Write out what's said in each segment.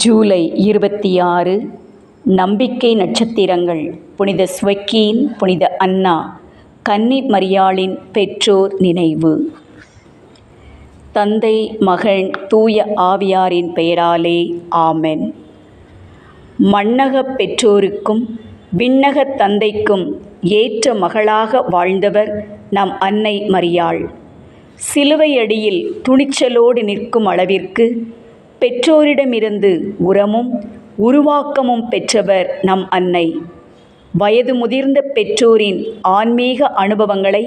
ஜூலை 26 நம்பிக்கை நட்சத்திரங்கள். புனித ஸ்வக்கீன், புனித அன்னா, கன்னி மரியாளின் பெற்றோர் நினைவு. தந்தை, மகன், தூய ஆவியாரின் பெயராலே ஆமென். மண்ணகப் பெற்றோருக்கும் விண்ணகத் தந்தைக்கும் ஏற்ற மகளாக வாழ்ந்தவர் நம் அன்னை மரியாள். சிலுவையடியில் துணிச்சலோடு நிற்கும் அளவிற்கு பெற்றோரிடமிருந்து உரமும் உருவாக்கமும் பெற்றவர் நம் அன்னை. வயது முதிர்ந்த பெற்றோரின் ஆன்மீக அனுபவங்களை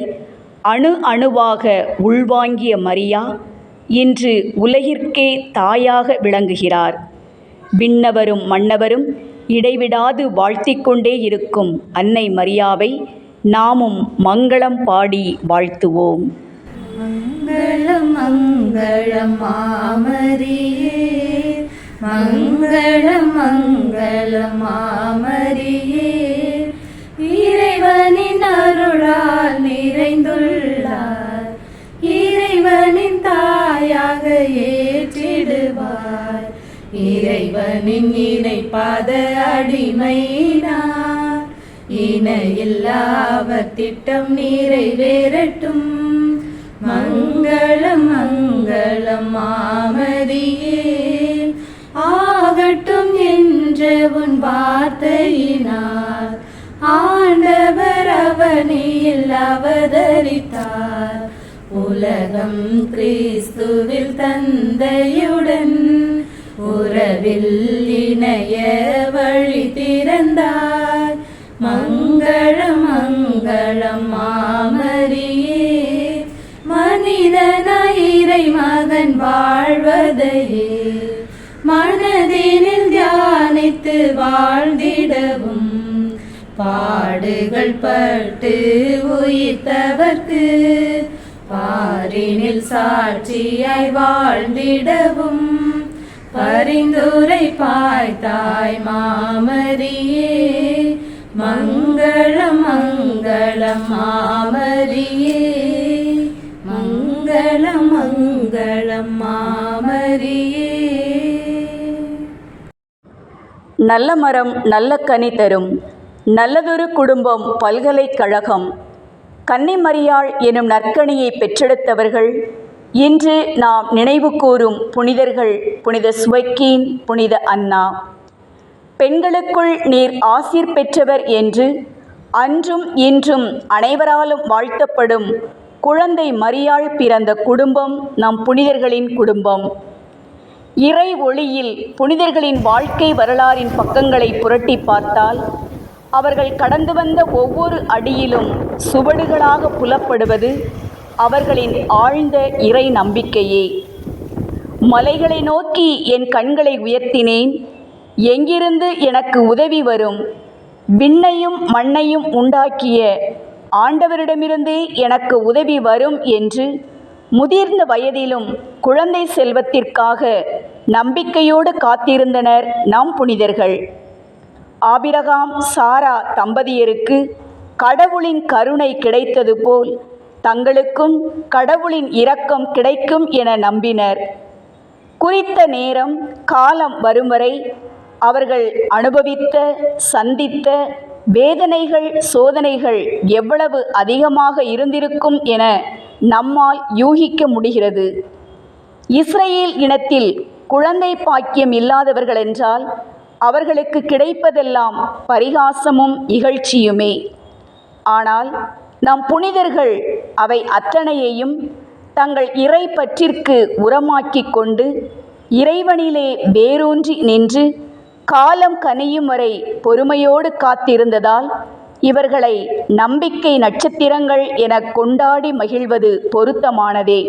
அணு அணுவாக உள்வாங்கிய மரியா இன்று உலகிற்கே தாயாக விளங்குகிறார். விண்ணவரும் மன்னவரும் இடைவிடாது வாழ்த்திக் கொண்டே இருக்கும் அன்னை மரியாவை நாமும் மங்களம் பாடி வாழ்த்துவோம். மங்களம் மங்களம் மாமரியே, மங்களம் மங்களம் மாமரியே, இறைவனின் அருளால் நிறைந்துள்ளார், இறைவனின் தாயாக ஏற்றிடுவார், இறைவனின் இணைப்பாத அடிமையினார், இணையில்லாவர் திட்டம் நிறைவேறட்டும். மங்களம் மங்களம் மாமரியே, ஆகட்டும் என்ற உன் வார்த்தையினார் ஆண்டவர் அவனில் அவதரித்தார். உலகம் கிறிஸ்துவில் தந்தையுடன் உறவில் இணைய வழி திறந்தார். மங்களம் மங்களம் மாமரியே, மனிதனாய் இறை மகன் வாழ்வதையே மனதினில் தியானித்து வாழ்ந்திடவும், பாடுகள் பட்டு உயிர்த்தவர்க்கு பாரினில் சாட்சியாய் வாழ்ந்திடவும், பரிந்துரை பாய்த்தாய் மாமரியே. மங்களம் மங்களம் மாமரியே, மங்களம் மங்களம் மாமரியே. நல்ல மரம் நல்ல கனி தரும், நல்லதொரு குடும்பம் பல்கலைக்கழகம். கன்னி மரியாள் எனும் நற்கனியை பெற்றெடுத்தவர்கள் இன்று நாம் நினைவு கூறும் புனிதர்கள் புனித ஸ்வக்கீன், புனித அன்னா. பெண்களுக்குள் நீர் ஆசீர் பெற்றவர் என்று அன்றும் இன்றும் அனைவராலும் வாழ்த்தப்படும் குழந்தை மரியாள் பிறந்த குடும்பம் நம் புனிதர்களின் குடும்பம். இறை ஒளியில் புனிதர்களின் வாழ்க்கை வரலாறின் பக்கங்களை புரட்டி பார்த்தால் அவர்கள் கடந்து வந்த ஒவ்வொரு அடியிலும் சுவடுகளாக புலப்படுவது அவர்களின் ஆழ்ந்த இறை நம்பிக்கையே. மலைகளை நோக்கி என் கண்களை உயர்த்தினேன், எங்கிருந்து எனக்கு உதவி வரும்? விண்ணையும் மண்ணையும் உண்டாக்கிய ஆண்டவரிடமிருந்தே எனக்கு உதவி வரும் என்று முதிர்ந்த வயதிலும் குழந்தை செல்வத்திற்காக நம்பிக்கையோடு காத்திருந்தனர் நம் புனிதர்கள். ஆபிரகாம், சாரா தம்பதியருக்கு கடவுளின் கருணை கிடைத்தது போல் தங்களுக்கும் கடவுளின் இரக்கம் கிடைக்கும் என நம்பினர். குறித்த நேரம் காலம் வரும் வரை அவர்கள் அனுபவித்த சந்தித்த வேதனைகள் சோதனைகள் எவ்வளவு அதிகமாக இருந்திருக்கும் என நம்மால் யூகிக்க முடிகிறது. இஸ்ரேல் இனத்தில் குழந்தை பாக்கியம் இல்லாதவர்கள் என்றால் அவர்களுக்கு கிடைப்பதெல்லாம் பரிகாசமும் இகழ்ச்சியுமே. ஆனால் நம் புனிதர்கள் அவை அத்தனையையும் தங்கள் இறை பற்றிற்கு உரமாக்கிக் கொண்டு இறைவனிலே வேரூன்றி நின்று காலம் கனியும் வரை பொறுமையோடு காத்திருந்ததால் இவர்களை நம்பிக்கை நட்சத்திரங்கள் என கொண்டாடி மகிழ்வது பொருத்தமானதே.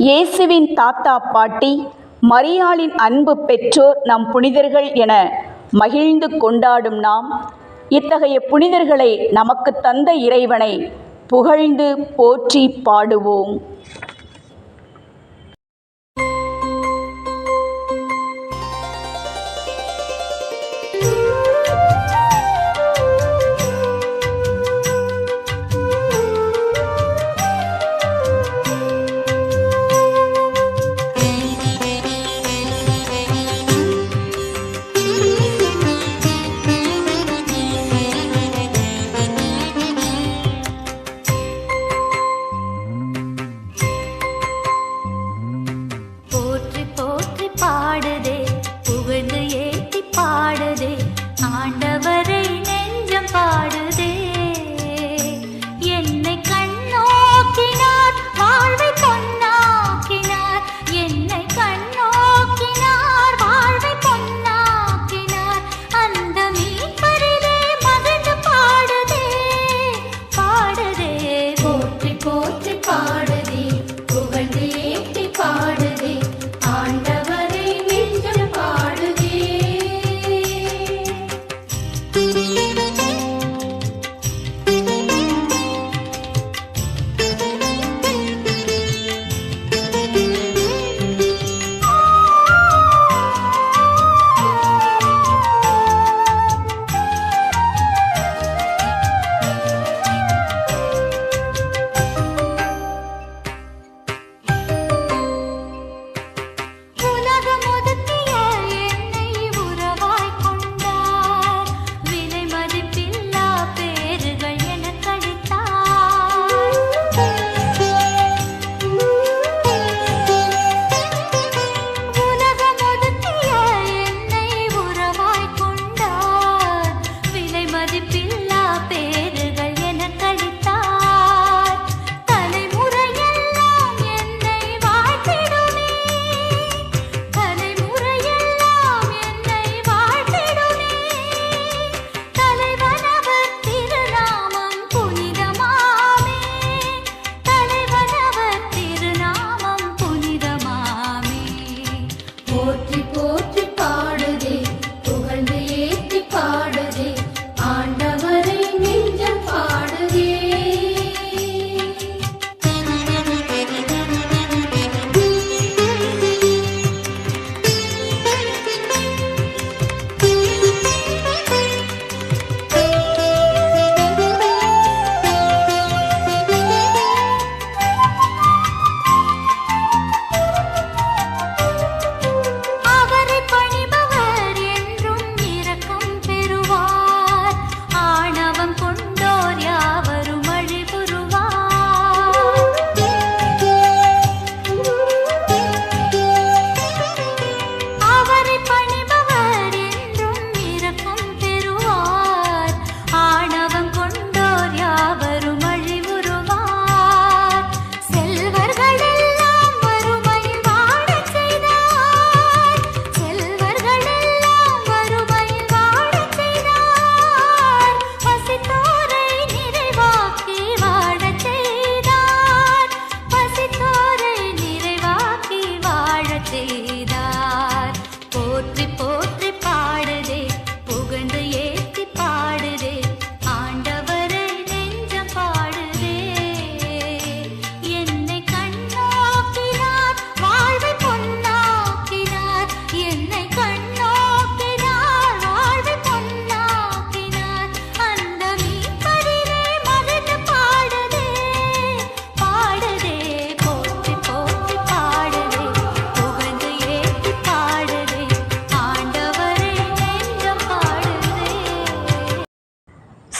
இயேசுவின் தாத்தா பாட்டி மரியாளின் அன்பு பெற்றோர் நம் புனிதர்கள் என மகிழ்ந்து கொண்டாடும் நாம் இத்தகைய புனிதர்களை நமக்கு தந்த இறைவனை புகழ்ந்து போற்றி பாடுவோம்.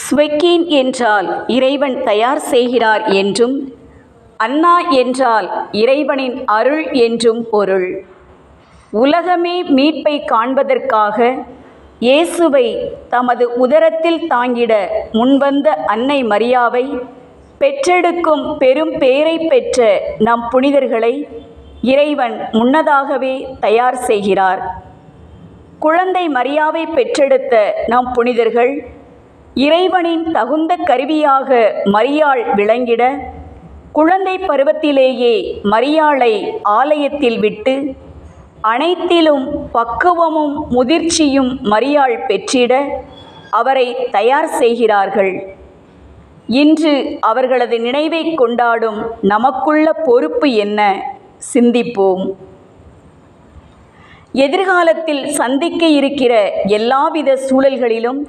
ஸ்வெக்கீன் என்றால் இறைவன் தயார் செய்கிறார் என்றும், அன்னா என்றால் இறைவனின் அருள் என்றும் பொருள். உலகமே மீட்பை காண்பதற்காக இயேசுவை தமது உதரத்தில் தாங்கிட முன்வந்த அன்னை மரியாவை பெற்றெடுக்கும் பெரும் பேரை பெற்ற நம் புனிதர்களை இறைவன் முன்னதாகவே தயார் செய்கிறார். குழந்தை மரியாவை பெற்றெடுத்த நம் புனிதர்கள் இறைவனின் தகுந்த கருவியாக மரியாள் விளங்கிட குழந்தை பருவத்திலேயே மரியாளை ஆலயத்தில் விட்டு அனைத்திலும் பக்குவமும் முதிர்ச்சியும் மரியாள் பெற்றிட அவரை தயார் செய்கிறார்கள். இன்று அவர்களது நினைவை கொண்டாடும் நமக்குள்ள பொறுப்பு என்ன? சிந்திப்போம். எதிர்காலத்தில் சந்திக்க இருக்கிற எல்லாவித சூழல்களிலும்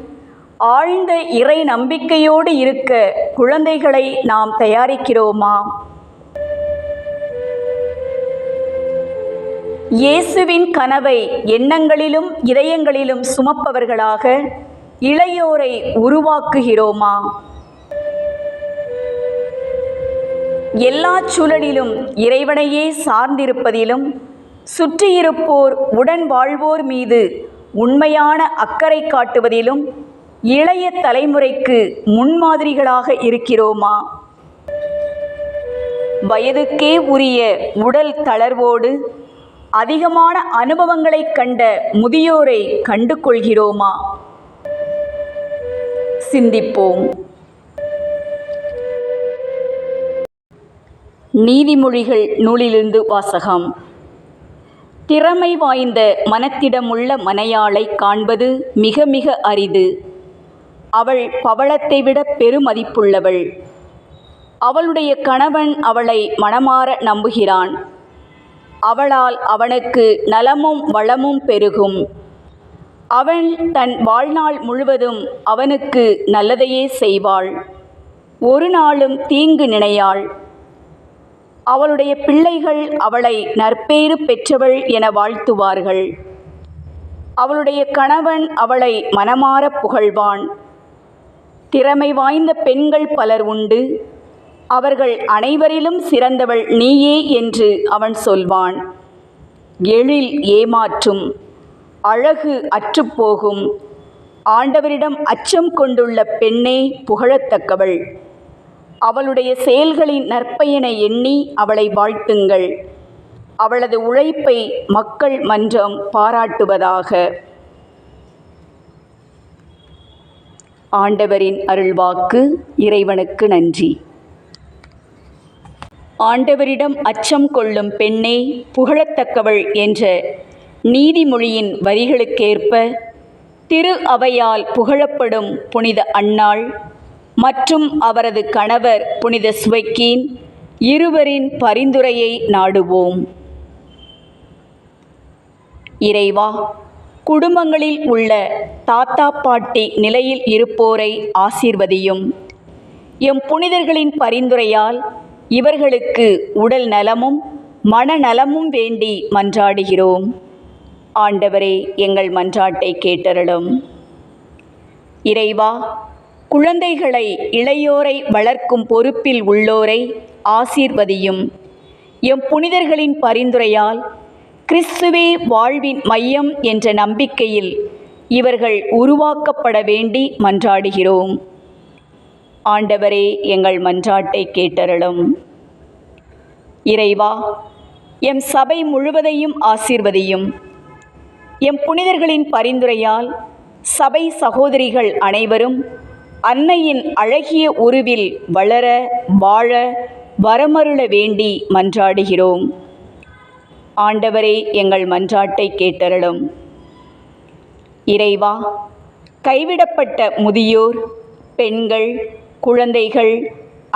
ஆழ்ந்த இறை நம்பிக்கையோடு இருக்க குழந்தைகளை நாம் தயாரிக்கிறோமா? இயேசுவின் கனவை எண்ணங்களிலும் இதயங்களிலும் சுமப்பவர்களாக இளையோரை உருவாக்குகிறோமா? எல்லா சூழலிலும் இறைவனையே சார்ந்திருப்பதிலும் சுற்றியிருப்போர் உடன் வாழ்வோர் மீது உண்மையான அக்கறை காட்டுவதிலும் இளைய தலைமுறைக்கு முன்மாதிரிகளாக இருக்கிறோமா? வயதுக்கே உரிய உடல் தளர்வோடு அதிகமான அனுபவங்களை கண்ட முதியோரை கண்டு கொள்கிறோமா? சிந்திப்போம். நீதிமொழிகள் நூலிலிருந்து வாசகம். திறமை வாய்ந்த மனத்திடமுள்ள மனையாளை காண்பது மிக மிக அரிது. அவள் பவளத்தை விட பெருமதிப்புள்ளவள். அவளுடைய கணவன் அவளை மனமாற நம்புகிறான். அவளால் அவனுக்கு நலமும் வளமும் பெருகும். அவள் தன் வாழ்நாள் முழுவதும் அவனுக்கு நல்லதையே செய்வாள். ஒரு நாளும் தீங்கு நினையாள். அவளுடைய பிள்ளைகள் அவளை நற்பேறு பெற்றவள் என வாழ்த்துவார்கள். அவளுடைய கணவன் அவளை மனமாற புகழ்வான். திறமை வாய்ந்த பெண்கள் பலர் உண்டு. அவர்கள் அனைவரிலும் சிறந்தவள் நீயே என்று அவன் சொல்வான். எழில் ஏமாற்றும், அழகு அற்றுப்போகும். ஆண்டவரிடம் அச்சம் கொண்டுள்ள பெண்ணே புகழத்தக்கவள். அவளுடைய செயல்களின் நற்பயனை எண்ணி அவளை வாழ்த்துங்கள். அவளது உழைப்பை மக்கள் மன்றம் பாராட்டுவதாக. ஆண்டவரின் அருள்வாக்கு. இறைவனுக்கு நன்றி. ஆண்டவரிடம் அச்சம் கொள்ளும் பெண்ணே புகழத்தக்கவள் என்ற நீதிமொழியின் வரிகளுக்கேற்ப திரு அவையால் புகழப்படும் புனித அன்னாள் மற்றும் அவரது கணவர் புனித ஸ்வெக்கீன் இருவரின் பரிந்துரையை நாடுவோம். இறைவா, குடும்பங்களில் உள்ள தாத்தா பாட்டி நிலையில் இருப்போரை ஆசீர்வதியும். எம் புனிதர்களின் பரிந்துரையால் இவர்களுக்கு உடல் நலமும் மனநலமும் வேண்டி மன்றாடுகிறோம். ஆண்டவரே, எங்கள் மன்றாட்டை கேட்டருளும். இறைவா, குழந்தைகளை இளையோரை வளர்க்கும் பொறுப்பில் உள்ளோரை ஆசீர்வதியும். எம் புனிதர்களின் பரிந்துரையால் கிறிஸ்துவே வாழ்வின் மையம் என்ற நம்பிக்கையில் இவர்கள் உருவாக்கப்பட வேண்டி மன்றாடுகிறோம். ஆண்டவரே, எங்கள் மன்றாட்டை கேட்டருளும். இறைவா, எம் சபை முழுவதையும் ஆசீர்வதியும். எம் புனிதர்களின் பரிந்துரையால் சபை சகோதரிகள் அனைவரும் அன்னையின் அழகிய உருவில் வளர வாழ வரமருள வேண்டி மன்றாடுகிறோம். ஆண்டவரே, எங்கள் மன்றாட்டை கேட்டருளும். இறைவா, கைவிடப்பட்ட முதியோர், பெண்கள், குழந்தைகள்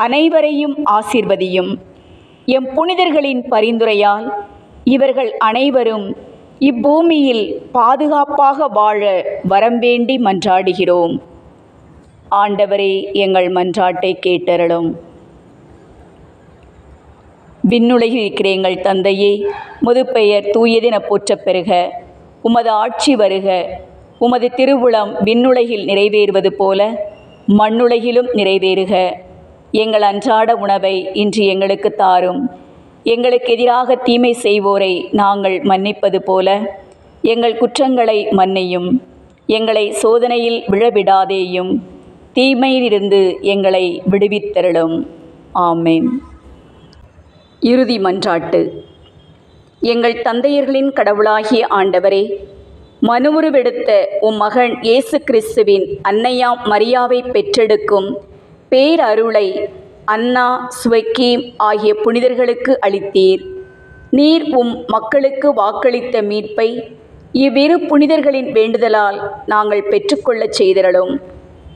அனைவரையும் ஆசீர்வதியும். எம் புனிதர்களின் பரிந்துரையால் இவர்கள் அனைவரும் இப்பூமியில் பாதுகாப்பாக வாழ வரம் வேண்டி மன்றாடுகிறோம். ஆண்டவரே, எங்கள் மன்றாட்டை கேட்டருளும். விண்ணுலகில் இருக்கிற எங்கள் தந்தையே, உமது பெயர் தூயதென போற்றப் பெறுக. உமது ஆட்சி வருக. உமது திருவுளம் விண்ணுலகில் நிறைவேறுவது போல மண்ணுலகிலும் நிறைவேறுக. எங்கள் அன்றாட உணவை இன்று எங்களுக்கு தாரும். எங்களுக்கு எதிராக தீமை செய்வோரை நாங்கள் மன்னிப்பது போல எங்கள் குற்றங்களை மன்னியும். எங்களை சோதனையில் விழவிடாதேயும், தீமையிலிருந்து எங்களை விடுவித்தருளும். ஆமென். இறுதி மன்றாட்டு. எங்கள் தந்தையர்களின் கடவுளாகிய ஆண்டவரே, மனுவுருவெடுத்த உம் மகன் இயேசு கிறிஸ்துவின் அன்னையாம் மரியாவை பெற்றெடுக்கும் பேரருளை அன்னா, சுவக்கீம் ஆகிய புனிதர்களுக்கு அளித்தீர். நீர் உம் மக்களுக்கு வாக்களித்த மீட்பை இவ்விரு புனிதர்களின் வேண்டுதலால் நாங்கள் பெற்றுக்கொள்ளச் செய்திரளும்.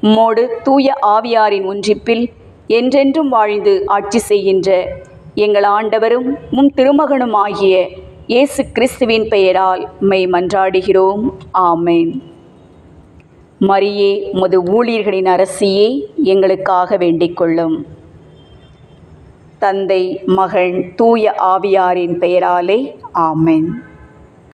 உம்மோடு தூய ஆவியாரின் ஒன்றிப்பில் என்றென்றும் வாழ்ந்து ஆட்சி செய்கின்ற எங்கள் ஆண்டவரும் உம் திருமகனுமாகிய இயேசு கிறிஸ்துவின் பெயரால் மெய் மன்றாடுகிறோம். ஆமென். மரியே, உமது ஊழியர்களின் அரசியே, எங்களுக்காக வேண்டிக் கொள்ளும். தந்தை, மகன், தூய ஆவியாரின் பெயராலே. ஆமென்.